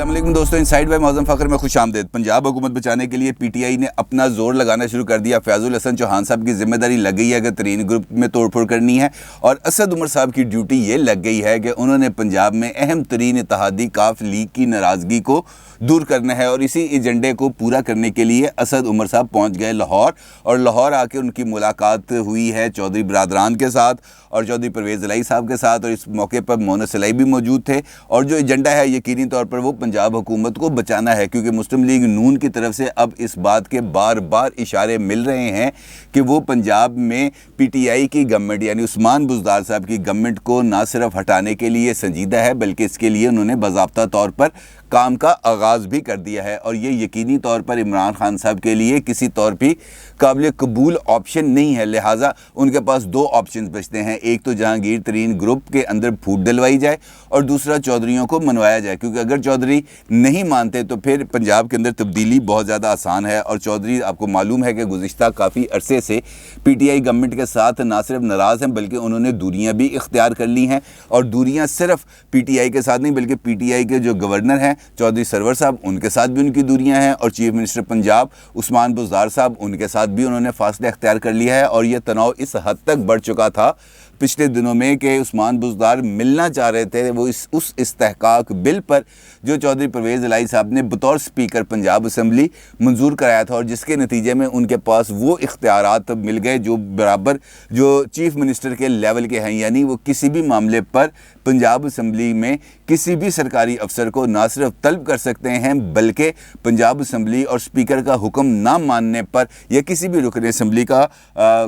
السلام علیکم دوستوں، انسائیڈ بائی معظم فخر میں خوش آمدید۔ پنجاب حکومت بچانے کے لیے پی ٹی آئی نے اپنا زور لگانا شروع کر دیا۔ فیاض الحسن چوہان صاحب کی ذمہ داری لگ گئی ہے کہ ترین گروپ میں توڑ پھوڑ کرنی ہے، اور اسد عمر صاحب کی ڈیوٹی یہ لگ گئی ہے کہ انہوں نے پنجاب میں اہم ترین اتحادی کاف لیگ کی ناراضگی کو دور کرنا ہے، اور اسی ایجنڈے کو پورا کرنے کے لیے اسد عمر صاحب پہنچ گئے لاہور، اور لاہور آ کے ان کی ملاقات ہوئی ہے چودھری برادران کے ساتھ اور چودھری پرویز الہی صاحب کے ساتھ، اور اس موقع پر مونس الہی بھی موجود تھے۔ اور جو ایجنڈا ہے یقینی طور پر وہ پنجاب حکومت کو بچانا ہے، کیونکہ مسلم لیگ نون کی طرف سے اب اس بات کے بار بار اشارے مل رہے ہیں کہ وہ پنجاب میں پی ٹی آئی کی گورنمنٹ یعنی عثمان بزدار صاحب کی گورنمنٹ کو نہ صرف ہٹانے کے لیے سنجیدہ ہے، بلکہ اس کے لیے انہوں نے باضابطہ طور پر کام کا آغاز بھی کر دیا ہے، اور یہ یقینی طور پر عمران خان صاحب کے لیے کسی طور بھی قابل قبول آپشن نہیں ہے۔ لہٰذا ان کے پاس دو آپشنز بچتے ہیں، ایک تو جہانگیر ترین گروپ کے اندر پھوٹ ڈلوائی جائے، اور دوسرا چودھریوں کو منوایا جائے، کیونکہ اگر چودھری نہیں مانتے تو پھر پنجاب کے اندر تبدیلی بہت زیادہ آسان ہے۔ اور چودھری آپ کو معلوم ہے کہ گزشتہ کافی عرصے سے پی ٹی آئی گورنمنٹ کے ساتھ نہ صرف ناراض ہیں بلکہ انہوں نے دوریاں بھی اختیار کر لی ہیں، اور دوریاں صرف پی ٹی آئی کے ساتھ نہیں بلکہ پی ٹی آئی کے جو گورنر ہیں چودھری سرور صاحب ان کے ساتھ بھی ان کی دوریاں ہیں، اور چیف منسٹر پنجاب عثمان بزدار صاحب ان کے ساتھ بھی انہوں نے فاصلہ اختیار کر لیا ہے۔ اور یہ تناؤ اس حد تک بڑھ چکا تھا پچھلے دنوں میں کہ عثمان بزدار ملنا چاہ رہے تھے وہ اس استحقاق بل پر جو چودھری پرویز الہی صاحب نے بطور سپیکر پنجاب اسمبلی منظور کرایا تھا، اور جس کے نتیجے میں ان کے پاس وہ اختیارات مل گئے جو برابر جو چیف منسٹر کے لیول کے ہیں، یعنی وہ کسی بھی معاملے پر پنجاب اسمبلی میں کسی بھی سرکاری افسر کو نہ صرف طلب کر سکتے ہیں بلکہ پنجاب اسمبلی اور سپیکر کا حکم نہ ماننے پر یا کسی بھی رکن اسمبلی کا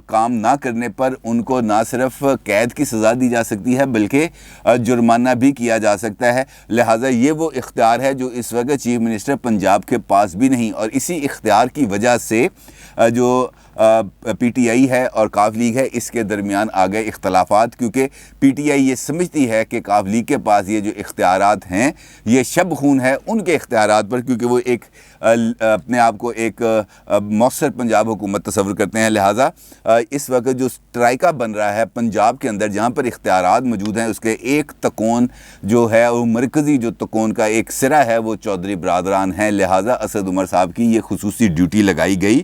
کام نہ کرنے پر ان کو نہ صرف قید کی سزا دی جا سکتی ہے بلکہ جرمانہ بھی کیا جا سکتا ہے۔ لہٰذا یہ وہ اختیار ہے جو اس وقت چیف منسٹر پنجاب کے پاس بھی نہیں، اور اسی اختیار کی وجہ سے جو پی ٹی آئی ہے اور کاف لیگ ہے اس کے درمیان آ گئے اختلافات، کیونکہ پی ٹی آئی یہ سمجھتی ہے کہ کاف لیگ کے پاس یہ جو اختیارات ہیں یہ شب خون ہے ان کے اختیارات پر، کیونکہ وہ ایک اپنے آپ کو ایک مؤثر پنجاب حکومت تصور کرتے ہیں۔ لہٰذا اس وقت جو اسٹرائکہ بن رہا ہے پنجاب کے اندر جہاں پر اختیارات موجود ہیں اس کے ایک تکون جو ہے وہ مرکزی جو تکون کا ایک سرا ہے وہ چودھری برادران ہیں۔ لہٰذا اسد عمر صاحب کی یہ خصوصی ڈیوٹی لگائی گئی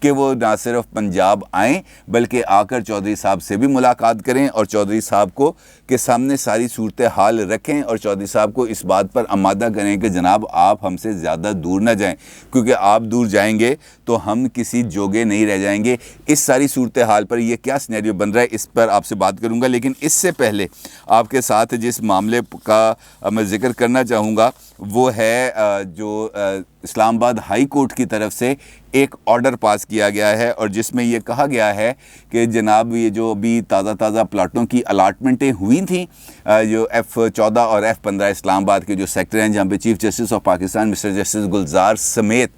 کہ وہ نہ صرف پنجاب آئیں بلکہ آ کر چودھری صاحب سے بھی ملاقات کریں اور چودھری صاحب کو کے سامنے ساری صورتحال رکھیں، اور چودھری صاحب کو اس بات پر آمادہ کریں کہ جناب آپ ہم سے زیادہ دور نہ جائیں، کیونکہ آپ دور جائیں گے تو ہم کسی جوگے نہیں رہ جائیں گے۔ اس ساری صورتحال پر یہ کیا سینیریو بن رہا ہے اس پر آپ سے بات کروں گا، لیکن اس سے پہلے آپ کے ساتھ جس معاملے کا میں ذکر کرنا چاہوں گا وہ ہے جو اسلام آباد ہائی کورٹ کی طرف سے ایک آرڈر پاس کیا گیا ہے، اور جس میں یہ کہا گیا ہے کہ جناب یہ جو ابھی تازہ پلاٹوں کی الاٹمنٹیں ہوئی تھیں جو F14 اور F15 اسلام آباد کے جو سیکٹر ہیں جہاں پہ chief justice of Pakistan mister justice Gulzar سمیت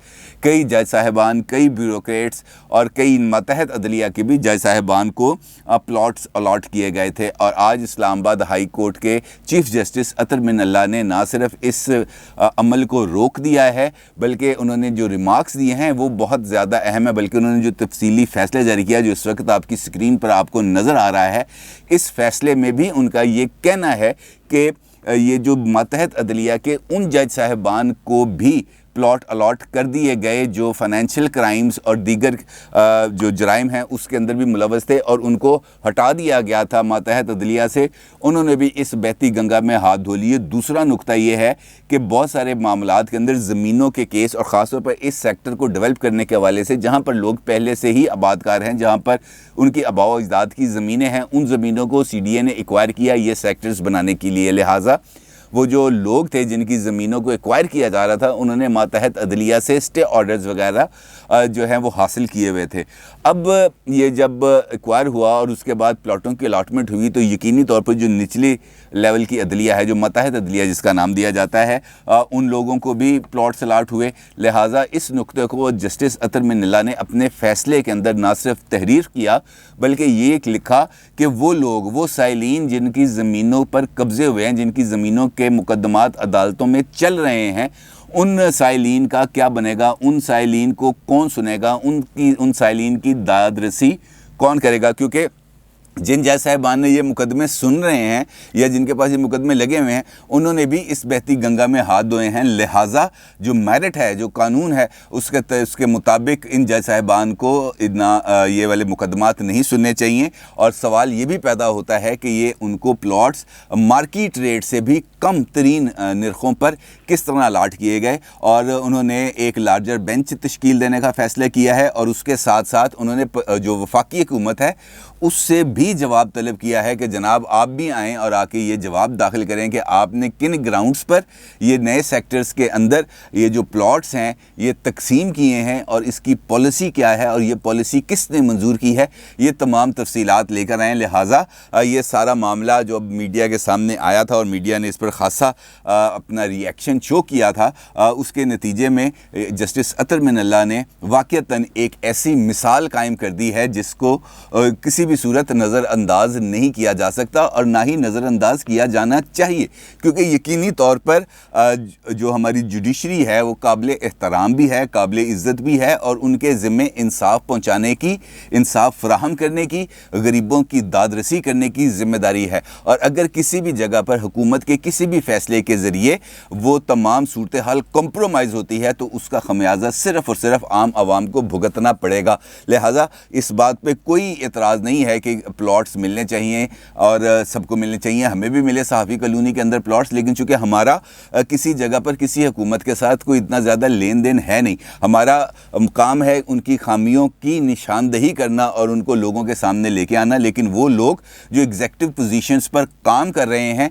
کئی جج صاحبان، کئی بیوروکریٹس اور کئی ماتحت عدلیہ کے بھی جج صاحبان کو پلاٹس الاٹ کیے گئے تھے، اور آج اسلام آباد ہائی کورٹ کے چیف جسٹس اطہر من اللہ نے نہ صرف اس عمل کو روک دیا ہے بلکہ انہوں نے جو ریمارکس دیے ہیں وہ بہت زیادہ اہم ہے، بلکہ انہوں نے جو تفصیلی فیصلہ جاری کیا جو اس وقت آپ کی سکرین پر آپ کو نظر آ رہا ہے، اس فیصلے میں بھی ان کا یہ کہنا ہے کہ یہ جو ماتحت عدلیہ کے ان جج صاحبان کو بھی پلاٹ الاٹ کر دیے گئے جو فائنینشیل کرائمز اور دیگر جو جرائم ہیں اس کے اندر بھی ملوث تھے اور ان کو ہٹا دیا گیا تھا ماتحت عدلیہ سے، انہوں نے بھی اس بہتی گنگا میں ہاتھ دھو لیے۔ دوسرا نقطہ یہ ہے کہ بہت سارے معاملات کے اندر زمینوں کے کیس، اور خاص طور پر اس سیکٹر کو ڈیولپ کرنے کے حوالے سے جہاں پر لوگ پہلے سے ہی آباد کار ہیں، جہاں پر ان کی آباء و اجداد کی زمینیں ہیں، ان زمینوں کو سی ڈی اے نے ایکوائر کیا یہ سیکٹرز بنانے کے لیے۔ لہٰذا وہ جو لوگ تھے جن کی زمینوں کو ایکوائر کیا جا رہا تھا انہوں نے ماتحت عدلیہ سے اسٹے آرڈرز وغیرہ جو ہیں وہ حاصل کیے ہوئے تھے۔ اب یہ جب ایکوائر ہوا اور اس کے بعد پلاٹوں کی الاٹمنٹ ہوئی تو یقینی طور پر جو نچلی لیول کی عدلیہ ہے جو ماتحت عدلیہ جس کا نام دیا جاتا ہے ان لوگوں کو بھی پلاٹس الاٹ ہوئے۔ لہٰذا اس نقطے کو جسٹس اطہر من اللہ نے اپنے فیصلے کے اندر نہ صرف تحریر کیا بلکہ یہ لکھا کہ وہ لوگ، وہ سائلین جن کی زمینوں پر قبضے ہوئے ہیں، جن کی زمینوں کے مقدمات عدالتوں میں چل رہے ہیں، ان سائلین کا کیا بنے گا، ان سائلین کو کون سنے گا، ان سائلین کی داد رسی کون کرے گا، کیونکہ جن جج صاحبان نے یہ مقدمے سن رہے ہیں یا جن کے پاس یہ مقدمے لگے ہوئے ہیں انہوں نے بھی اس بہتی گنگا میں ہاتھ دھوئے ہیں، لہٰذا جو میرٹ ہے، جو قانون ہے، اس کے مطابق ان جج صاحبان کو یہ والے مقدمات نہیں سننے چاہیے۔ اور سوال یہ بھی پیدا ہوتا ہے کہ یہ ان کو پلاٹس مارکیٹ ریٹ سے بھی کم ترین نرخوں پر کس طرح الاٹ کیے گئے، اور انہوں نے ایک لارجر بینچ تشکیل دینے کا فیصلہ کیا ہے، اور اس کے ساتھ ساتھ انہوں نے جو وفاقی حکومت ہے اس سے بھی جواب طلب کیا ہے کہ جناب آپ بھی آئیں اور آ کے یہ جواب داخل کریں کہ آپ نے کن گراؤنڈز پر یہ نئے سیکٹرز کے اندر یہ جو پلاٹس ہیں یہ تقسیم کیے ہیں، اور اس کی پالیسی کیا ہے، اور یہ پالیسی کس نے منظور کی ہے، یہ تمام تفصیلات لے کر آئیں۔ لہٰذا یہ سارا معاملہ جو اب میڈیا کے سامنے آیا تھا اور میڈیا نے اس پر خاصا اپنا ری ایکشن شو کیا تھا، اس کے نتیجے میں جسٹس اطہر من اللہ نے واقعتاً ایک ایسی مثال قائم کر دی ہے جس کو کسی بھی صورت نظر انداز نہیں کیا جا سکتا، اور نہ ہی نظر انداز کیا جانا چاہیے، کیونکہ یقینی طور پر جو ہماری جوڈیشری ہے وہ قابل احترام بھی ہے، قابل عزت بھی ہے، اور ان کے ذمے انصاف پہنچانے کی، انصاف فراہم کرنے کی، غریبوں کی داد رسی کرنے کی ذمہ داری ہے۔ اور اگر کسی بھی جگہ پر حکومت کے کسی بھی فیصلے کے ذریعے وہ تمام صورتحال کمپرومائز ہوتی ہے تو اس کا خمیازہ صرف اور صرف عام عوام کو بھگتنا پڑے گا۔ لہٰذا اس بات پہ کوئی اعتراض نہیں ہے کہ پلاٹس ملنے چاہیے اور سب کو ملنے چاہیے، ہمیں بھی ملے صحافی کالونی کے اندر پلاٹس، لیکن چونکہ ہمارا کسی جگہ پر کسی حکومت کے ساتھ کوئی اتنا زیادہ لین دین ہے نہیں، ہمارا کام ہے ان کی خامیوں کی نشاندہی کرنا اور ان کو لوگوں کے سامنے لے کے آنا، لیکن وہ لوگ جو ایگزیکٹو پوزیشنز پر کام کر رہے ہیں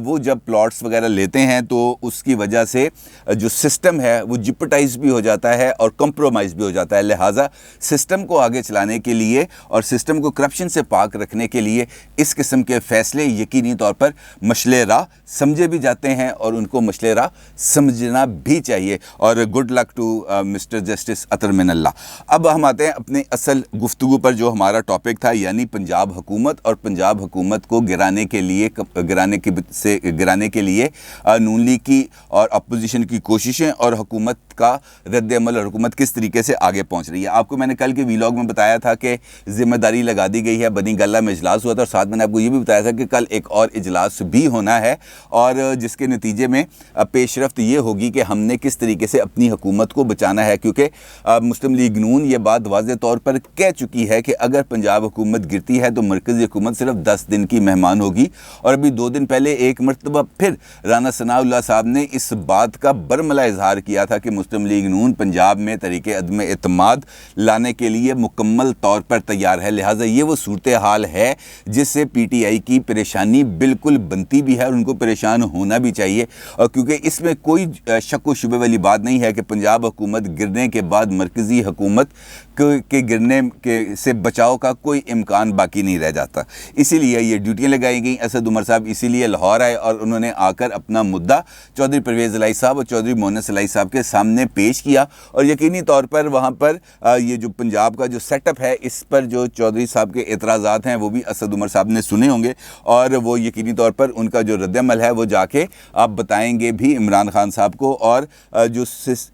وہ جب پلاٹس وغیرہ لیتے ہیں تو اس کی وجہ سے جو سسٹم ہے وہ جپٹائز بھی ہو جاتا ہے اور کمپرومائز بھی ہو جاتا ہے۔ لہٰذا سسٹم کو آگے چلانے کے لیے اور سسٹم کو کرپشن سے پاک رکھنے کے لیے اس قسم کے فیصلے یقینی طور پر مشعل راہ سمجھے بھی جاتے ہیں اور ان کو مشعل راہ سمجھنا بھی چاہیے۔ اور good luck to mister justice Athar Minallah. اب ہم آتے ہیں اپنے اصل گفتگو پر جو ہمارا ٹاپک تھا، یعنی پنجاب حکومت اور پنجاب حکومت کو گرانے کے لیے نون لیگ کی اور اپوزیشن کی کوششیں اور حکومت کا رد عمل اور حکومت کس طریقے سے آگے پہنچ رہی ہے۔ آپ کو میں نے کل کے ویلاگ میں بتایا تھا کہ ذمہ داری لگا دی گئی ہے، بنی گلہ میں اجلاس ہوا تھا، اور ساتھ میں نے آپ کو یہ بھی بتایا تھا کہ کل ایک اور اجلاس بھی ہونا ہے، اور جس کے نتیجے میں پیش رفت یہ ہوگی کہ ہم نے کس طریقے سے اپنی حکومت کو بچانا ہے، کیونکہ مسلم لیگ نون یہ بات واضح طور پر کہہ چکی ہے کہ اگر پنجاب حکومت گرتی ہے تو مرکزی حکومت صرف 10 دن کی مہمان ہوگی۔ اور ابھی 2 دن پہلے ایک مرتبہ پھر رانا ثناء اللہ صاحب نے اس بات کا برملا اظہار کیا تھا کہ مسلم لیگ نون پنجاب میں طریق عدم اعتماد لانے کے لیے مکمل طور پر تیار ہے۔ لہٰذا یہ وہ صورتحال ہے جس سے پی ٹی آئی کی پریشانی بالکل بنتی بھی ہے اور ان کو پریشان ہونا بھی چاہیے، اور کیونکہ اس میں کوئی شک و شبہ والی بات نہیں ہے کہ پنجاب حکومت گرنے کے بعد مرکزی حکومت کے گرنے سے بچاؤ کا کوئی امکان باقی نہیں رہ جاتا۔ اسی لیے یہ ڈیوٹیاں لگائی گئیں۔ اسد عمر صاحب اسی لیے لاہور آئے اور انہوں نے آ کر اپنا مدعا چودھری پرویز الہی صاحب اور چودھری مونس الہی صاحب کے سامنے پیش کیا، اور یقینی طور پر وہاں پر یہ جو پنجاب کا جو سیٹ اپ ہے اس پر جو چودھری صاحب کے اعتراضات ہیں وہ بھی اسد عمر صاحب نے سنے ہوں گے، اور وہ یقینی طور پر ان کا جو رد عمل ہے وہ جا کے آپ بتائیں گے بھی عمران خان صاحب کو، اور جو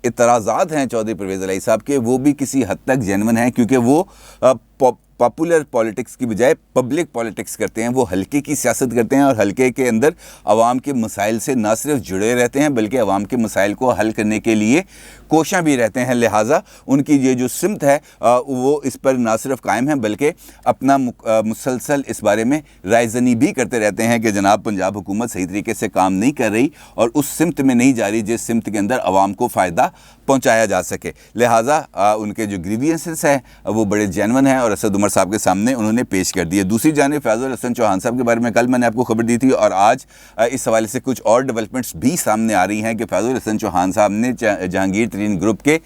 اعتراضات ہیں چودھری پرویز الہی صاحب کے وہ بھی کسی حد تک جینون ہیں، کیونکہ وہ پاپولر پالیٹکس کی بجائے پبلک پالیٹکس کرتے ہیں، وہ حلقے کی سیاست کرتے ہیں، اور حلقے کے اندر عوام کے مسائل سے نہ صرف جڑے رہتے ہیں بلکہ عوام کے مسائل کو حل کرنے کے لیے کوشاں بھی رہتے ہیں۔ لہٰذا ان کی یہ جو سمت ہے وہ اس پر نہ صرف قائم ہے بلکہ اپنا مسلسل اس بارے میں رائے زنی بھی کرتے رہتے ہیں کہ جناب پنجاب حکومت صحیح طریقے سے کام نہیں کر رہی اور اس سمت میں نہیں جا رہی جس سمت کے اندر عوام کو فائدہ پہنچایا جا سکے۔ لہٰذا ان کے جو گریوینسز ہیں وہ بڑے جینون ہیں اور اسد عمر صاحب کے سامنے انہوں نے پیش کر دیے۔ دوسری جانب فیض الحسن چوہان صاحب کے بارے میں کل میں نے آپ کو خبر دی تھی، اور آج اس حوالے سے کچھ اور ڈیولپمنٹس بھی سامنے آ رہی ہیں کہ فیض الحسن چوہان صاحب نے جہانگیر ترین گروپ کے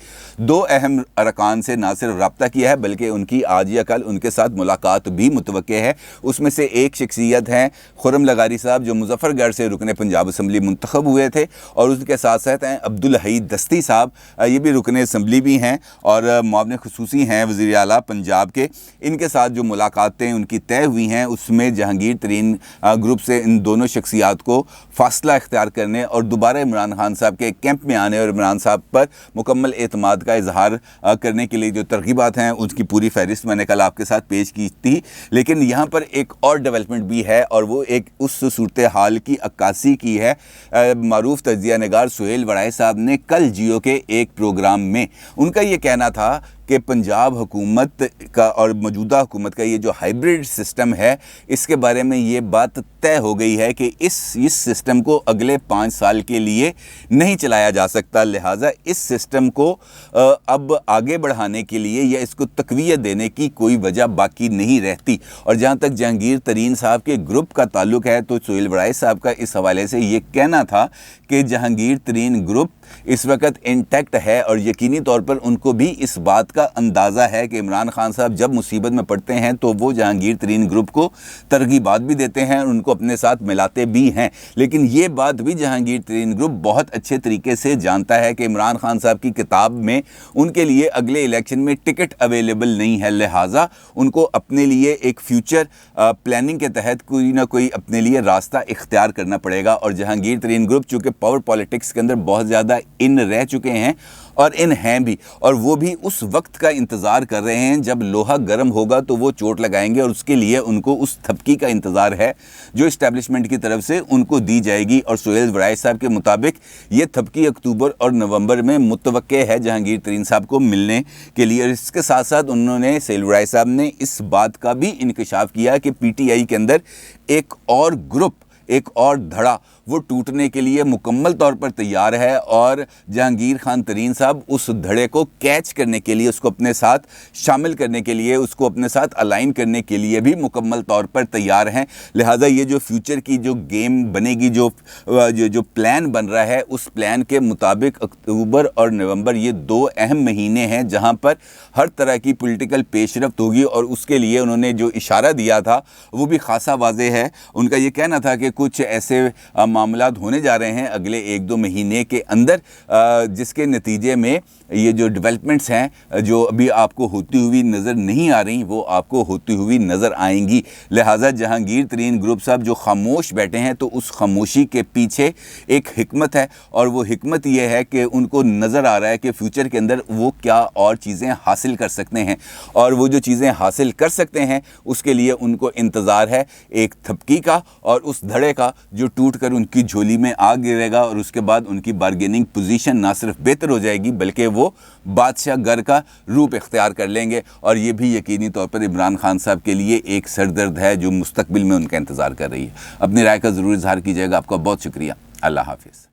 2 اہم ارکان سے نہ صرف رابطہ کیا ہے بلکہ ان کی آج یا کل ان کے ساتھ ملاقات بھی متوقع ہے۔ اس میں سے ایک شخصیت ہیں خرم لغاری صاحب جو مظفر گڑھ سے رکن پنجاب اسمبلی منتخب ہوئے تھے، اور اس کے ساتھ ساتھ ہیں عبدالحی دستی صاحب، یہ بھی رکن اسمبلی بھی ہیں اور معاون خصوصی ہیں وزیر اعلیٰ پنجاب کے۔ ان کے ساتھ جو ملاقاتیں ان کی طے ہوئی ہیں اس میں جہانگیر ترین گروپ سے ان دونوں شخصیات کو فاصلہ اختیار کرنے اور دوبارہ عمران خان صاحب کے کیمپ میں آنے اور عمران صاحب پر مکمل اعتماد کا اظہار کرنے کے لیے جو ترغیبات ہیں اس کی پوری فہرست میں نے کل آپ کے ساتھ پیش کی تھی. لیکن یہاں پر ایک اور ڈیولپمنٹ بھی ہے اور وہ ایک اس صورتحال کی عکاسی کی ہے. معروف تجزیہ نگار سہیل وڑائے صاحب نے کل جیو کے ایک پروگرام میں ان کا یہ کہنا تھا کہ پنجاب حکومت کا اور موجودہ حکومت کا یہ جو ہائیبریڈ سسٹم ہے اس کے بارے میں یہ بات طے ہو گئی ہے کہ اس سسٹم کو اگلے 5 سال کے لیے نہیں چلایا جا سکتا. لہٰذا اس سسٹم کو اب آگے بڑھانے کے لیے یا اس کو تقویت دینے کی کوئی وجہ باقی نہیں رہتی. اور جہاں تک جہانگیر ترین صاحب کے گروپ کا تعلق ہے تو سہیل وڑائے صاحب کا اس حوالے سے یہ کہنا تھا کہ جہانگیر ترین گروپ اس وقت انٹیکٹ ہے اور یقینی طور پر ان کو بھی اس بات کا اندازہ ہے کہ عمران خان صاحب جب مصیبت میں پڑتے ہیں تو وہ جہانگیر ترین گروپ کو ترغیبات بھی دیتے ہیں اور ان کو اپنے ساتھ ملاتے بھی ہیں. لیکن یہ بات بھی جہانگیر ترین گروپ بہت اچھے طریقے سے جانتا ہے کہ عمران خان صاحب کی کتاب میں ان کے لیے اگلے الیکشن میں ٹکٹ اویلیبل نہیں ہے. لہٰذا ان کو اپنے لیے ایک فیوچر پلاننگ کے تحت کوئی نہ کوئی اپنے لیے راستہ اختیار کرنا پڑے گا. اور جہانگیر ترین گروپ چونکہ پاور پالیٹکس کے اندر بہت زیادہ ان رہ چکے ہیں اور ان ہیں بھی، اور وہ بھی اس وقت کا انتظار کر رہے ہیں جب لوہا گرم ہوگا تو وہ چوٹ لگائیں گے اور اس کے لیے ان کو اس تھپکی کا انتظار ہے جو اسٹیبلشمنٹ کی طرف سے ان کو دی جائے گی. اور سہیل وڑائے صاحب کے مطابق یہ تھپکی اکتوبر اور نومبر میں متوقع ہے جہانگیر ترین صاحب کو ملنے کے لیے. اور اس کے ساتھ ساتھ انہوں نے سہیل وڑائے صاحب نے اس بات کا بھی انکشاف کیا کہ پی ٹی آئی کے اندر ایک اور گروپ، ایک اور دھڑا وہ ٹوٹنے کے لیے مکمل طور پر تیار ہے اور جہانگیر خان ترین صاحب اس دھڑے کو کیچ کرنے کے لیے، اس کو اپنے ساتھ شامل کرنے کے لیے، اس کو اپنے ساتھ الائن کرنے کے لیے بھی مکمل طور پر تیار ہیں. لہٰذا یہ جو فیوچر کی جو گیم بنے گی، جو پلان بن رہا ہے، اس پلان کے مطابق اکتوبر اور نومبر یہ 2 اہم مہینے ہیں جہاں پر ہر طرح کی پولیٹیکل پیش رفت ہوگی. اور اس کے لیے انہوں نے جو اشارہ دیا تھا وہ بھی خاصا واضح ہے. ان کا یہ کہنا تھا کہ کچھ ایسے معاملات ہونے جا رہے ہیں اگلے 1-2 مہینے کے اندر جس کے نتیجے میں یہ جو ڈیولپمنٹس ہیں جو ابھی آپ کو ہوتی ہوئی نظر نہیں آ رہی وہ آپ کو ہوتی ہوئی نظر آئیں گی. لہٰذا جہانگیر ترین گروپ صاحب جو خاموش بیٹھے ہیں تو اس خاموشی کے پیچھے ایک حکمت ہے اور وہ حکمت یہ ہے کہ ان کو نظر آ رہا ہے کہ فیوچر کے اندر وہ کیا اور چیزیں حاصل کر سکتے ہیں اور وہ جو چیزیں حاصل کر سکتے ہیں اس کے لیے ان کو انتظار ہے ایک تھپکی کا اور اس دھڑے کا جو ٹوٹ کر ان کی جھولی میں آ گرے گا. اور اس کے بعد ان کی بارگیننگ پوزیشن نہ صرف بہتر ہو جائے گی بلکہ وہ بادشاہ گر کا روپ اختیار کر لیں گے. اور یہ بھی یقینی طور پر عمران خان صاحب کے لیے ایک سردرد ہے جو مستقبل میں ان کا انتظار کر رہی ہے. اپنی رائے کا ضرور اظہار کیجیے گا. آپ کا بہت شکریہ. اللہ حافظ.